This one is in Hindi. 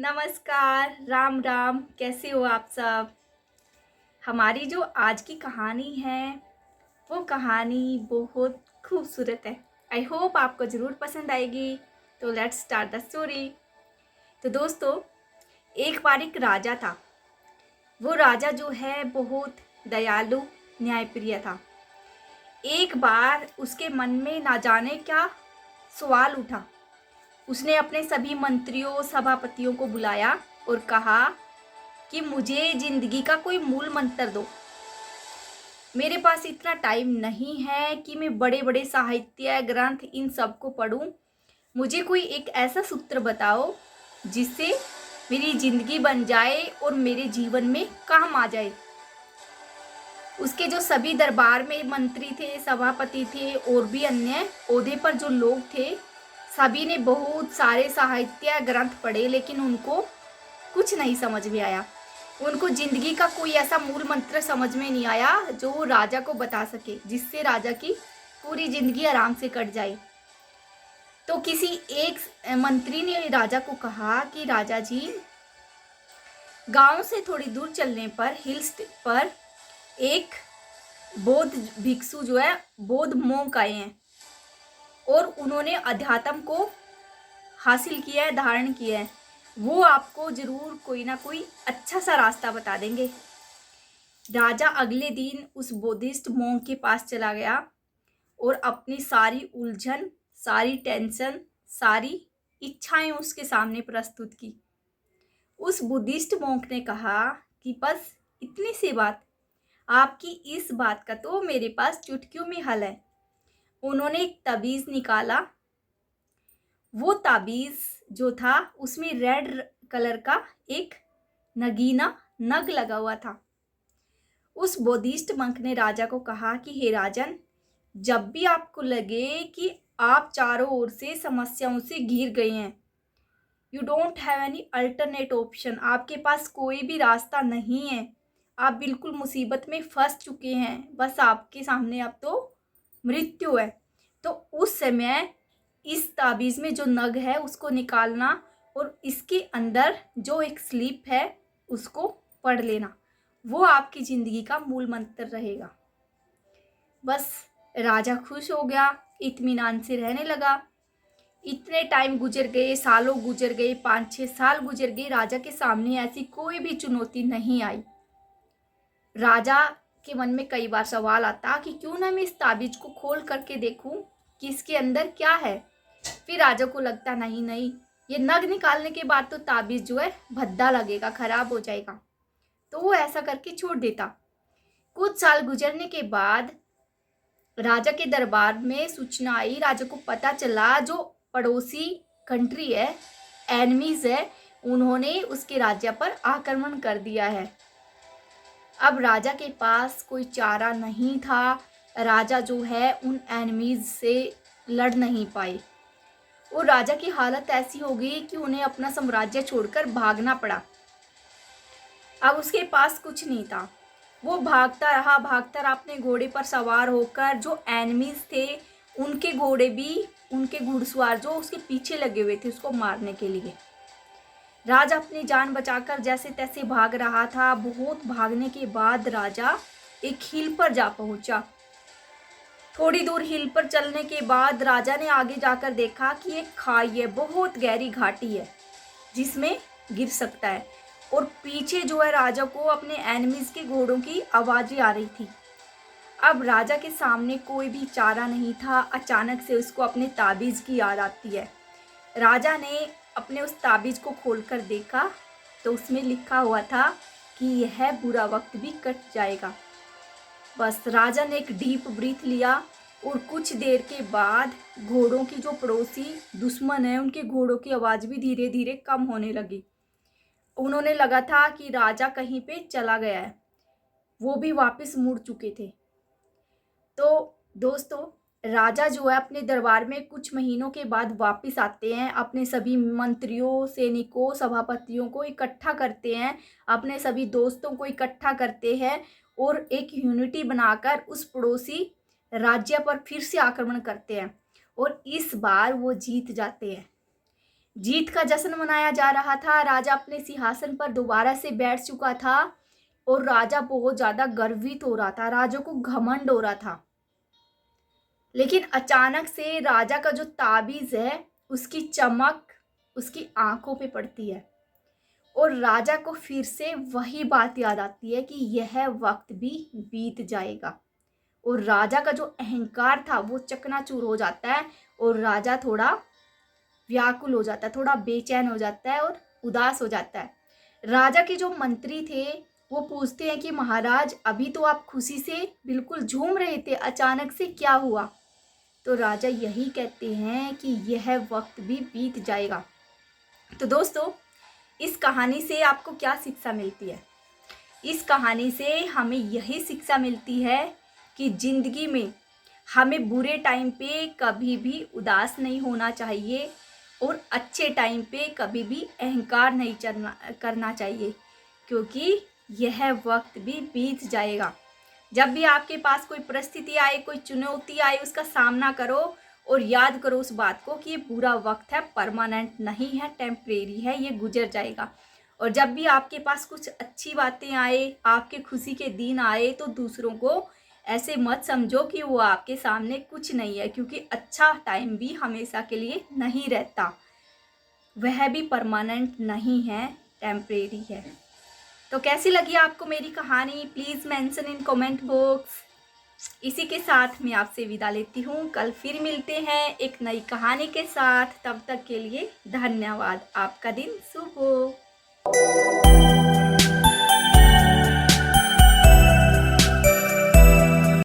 नमस्कार, राम राम, कैसे हो आप सब? हमारी जो आज की कहानी है, वो कहानी बहुत खूबसूरत है। आई होप आपको ज़रूर पसंद आएगी। तो लेट्स स्टार्ट द स्टोरी। तो दोस्तों, एक बार एक राजा था। वो राजा जो है बहुत दयालु, न्यायप्रिय था। एक बार उसके मन में ना जाने क्या सवाल उठा। उसने अपने सभी मंत्रियों, सभापतियों को बुलाया और कहा कि मुझे जिंदगी का कोई मूल मंत्र दो। मेरे पास इतना टाइम नहीं है कि मैं बड़े बड़े साहित्य ग्रंथ इन सब को पढूं। मुझे कोई एक ऐसा सूत्र बताओ जिससे मेरी जिंदगी बन जाए और मेरे जीवन में काम आ जाए। उसके जो सभी दरबार में मंत्री थे, सभापति थे और भी अन्य ओहदे पर जो लोग थे, सभी ने बहुत सारे साहित्य ग्रंथ पढ़े, लेकिन उनको कुछ नहीं समझ में आया। उनको जिंदगी का कोई ऐसा मूल मंत्र समझ में नहीं आया जो वो राजा को बता सके, जिससे राजा की पूरी जिंदगी आराम से कट जाए। तो किसी एक मंत्री ने राजा को कहा कि राजा जी, गांव से थोड़ी दूर चलने पर हिल्स पर एक बौद्ध भिक्षु जो है, बौद्ध मोंक आए हैं और उन्होंने अध्यात्म को हासिल किया है, धारण किया है। वो आपको जरूर कोई ना कोई अच्छा सा रास्ता बता देंगे। राजा अगले दिन उस बुद्धिस्ट मोंक के पास चला गया और अपनी सारी उलझन, सारी टेंशन, सारी इच्छाएं उसके सामने प्रस्तुत की। उस बुद्धिस्ट मोंक ने कहा कि बस इतनी सी बात, आपकी इस बात का तो मेरे पास चुटकियों में हल है। उन्होंने एक ताबीज निकाला। वो ताबीज जो था उसमें रेड कलर का एक नगीना नग लगा हुआ था। उस बुद्धिस्ट मंक ने राजा को कहा कि हे राजन, जब भी आपको लगे कि आप चारों ओर से समस्याओं से घिर गए हैं, you don't have any alternate option, आपके पास कोई भी रास्ता नहीं है, आप बिल्कुल मुसीबत में फंस चुके हैं, बस आपके सामने अब तो मृत्यु है, तो उस समय इस ताबीज़ में जो नग है उसको निकालना और इसके अंदर जो एक स्लीप है उसको पढ़ लेना। वो आपकी ज़िंदगी का मूल मंत्र रहेगा। बस राजा खुश हो गया, इत्मीनान से रहने लगा। इतने टाइम गुजर गए, सालों गुजर गए, 5-6 साल गुजर गए, राजा के सामने ऐसी कोई भी चुनौती नहीं आई। राजा के मन में कई बार सवाल आता कि क्यों ना मैं इस ताबीज को खोल करके देखूं कि इसके अंदर क्या है। फिर राजा को लगता नहीं नहीं, ये नग निकालने के बाद तो ताबीज जो है भद्दा लगेगा, खराब हो जाएगा, तो वो ऐसा करके छोड़ देता। कुछ साल गुजरने के बाद राजा के दरबार में सूचना आई। राजा को पता चला जो पड़ोसी कंट्री है, एनिमीज है, उन्होंने उसके राज्य पर आक्रमण कर दिया है। अब राजा के पास कोई चारा नहीं था। राजा जो है उन एनिमीज से लड़ नहीं पाए और राजा की हालत ऐसी हो गई कि उन्हें अपना साम्राज्य छोड़कर भागना पड़ा। अब उसके पास कुछ नहीं था। वो भागता रहा अपने घोड़े पर सवार होकर। जो एनिमीज थे उनके घोड़े भी, उनके घुड़सवार जो उसके पीछे लगे हुए थे उसको मारने के लिए। राजा अपनी जान बचाकर जैसे तैसे भाग रहा था। बहुत भागने के बाद राजा एक हिल पर जा पहुंचा। थोड़ी दूर हिल पर चलने के बाद राजा ने आगे जाकर देखा कि एक खाई है, बहुत गहरी घाटी है जिसमें गिर सकता है। और पीछे जो है राजा को अपने एनिमीज के घोड़ों की आवाजें आ रही थी। अब राजा के सामने कोई भी चारा नहीं था। अचानक से उसको अपने ताबीज की याद आती है। राजा ने अपने उस ताबीज को खोलकर देखा तो उसमें लिखा हुआ था कि यह बुरा वक्त भी कट जाएगा। बस राजा ने एक डीप ब्रीथ लिया और कुछ देर के बाद घोड़ों की जो पड़ोसी दुश्मन है उनके घोड़ों की आवाज़ भी धीरे धीरे कम होने लगी। उन्होंने लगा था कि राजा कहीं पे चला गया है, वो भी वापस मुड़ चुके थे। तो दोस्तों, राजा जो है अपने दरबार में कुछ महीनों के बाद वापस आते हैं। अपने सभी मंत्रियों, सैनिकों, सभापतियों को इकट्ठा करते हैं, अपने सभी दोस्तों को इकट्ठा करते हैं और एक यूनिटी बनाकर उस पड़ोसी राज्य पर फिर से आक्रमण करते हैं और इस बार वो जीत जाते हैं। जीत का जश्न मनाया जा रहा था। राजा अपने सिंहासन पर दोबारा से बैठ चुका था और राजा बहुत ज़्यादा गर्वित हो रहा था, राजा को घमंड हो रहा था। लेकिन अचानक से राजा का जो ताबीज़ है उसकी चमक उसकी आंखों पे पड़ती है और राजा को फिर से वही बात याद आती है कि यह वक्त भी बीत जाएगा। और राजा का जो अहंकार था वो चकनाचूर हो जाता है और राजा थोड़ा व्याकुल हो जाता है, थोड़ा बेचैन हो जाता है और उदास हो जाता है। राजा के जो मंत्री थे वो पूछते हैं कि महाराज, अभी तो आप खुशी से बिल्कुल झूम रहे थे, अचानक से क्या हुआ? तो राजा यही कहते हैं कि यह वक्त भी बीत जाएगा। तो दोस्तों, इस कहानी से आपको क्या शिक्षा मिलती है? इस कहानी से हमें यही शिक्षा मिलती है कि ज़िंदगी में हमें बुरे टाइम पे कभी भी उदास नहीं होना चाहिए और अच्छे टाइम पे कभी भी अहंकार नहीं करना चाहिए, क्योंकि यह वक्त भी बीत जाएगा। जब भी आपके पास कोई परिस्थिति आए, कोई चुनौती आए, उसका सामना करो और याद करो उस बात को कि ये बुरा वक्त है, परमानेंट नहीं है, टेम्परेरी है, ये गुजर जाएगा। और जब भी आपके पास कुछ अच्छी बातें आए, आपके खुशी के दिन आए, तो दूसरों को ऐसे मत समझो कि वो आपके सामने कुछ नहीं है, क्योंकि अच्छा टाइम भी हमेशा के लिए नहीं रहता, वह भी परमानेंट नहीं है, टेम्परेरी है। तो कैसी लगी आपको मेरी कहानी? Please mention in comment box. इसी के साथ मैं आपसे विदा लेती हूँ। कल फिर मिलते हैं एक नई कहानी के साथ। तब तक के लिए धन्यवाद। आपका दिन शुभ हो।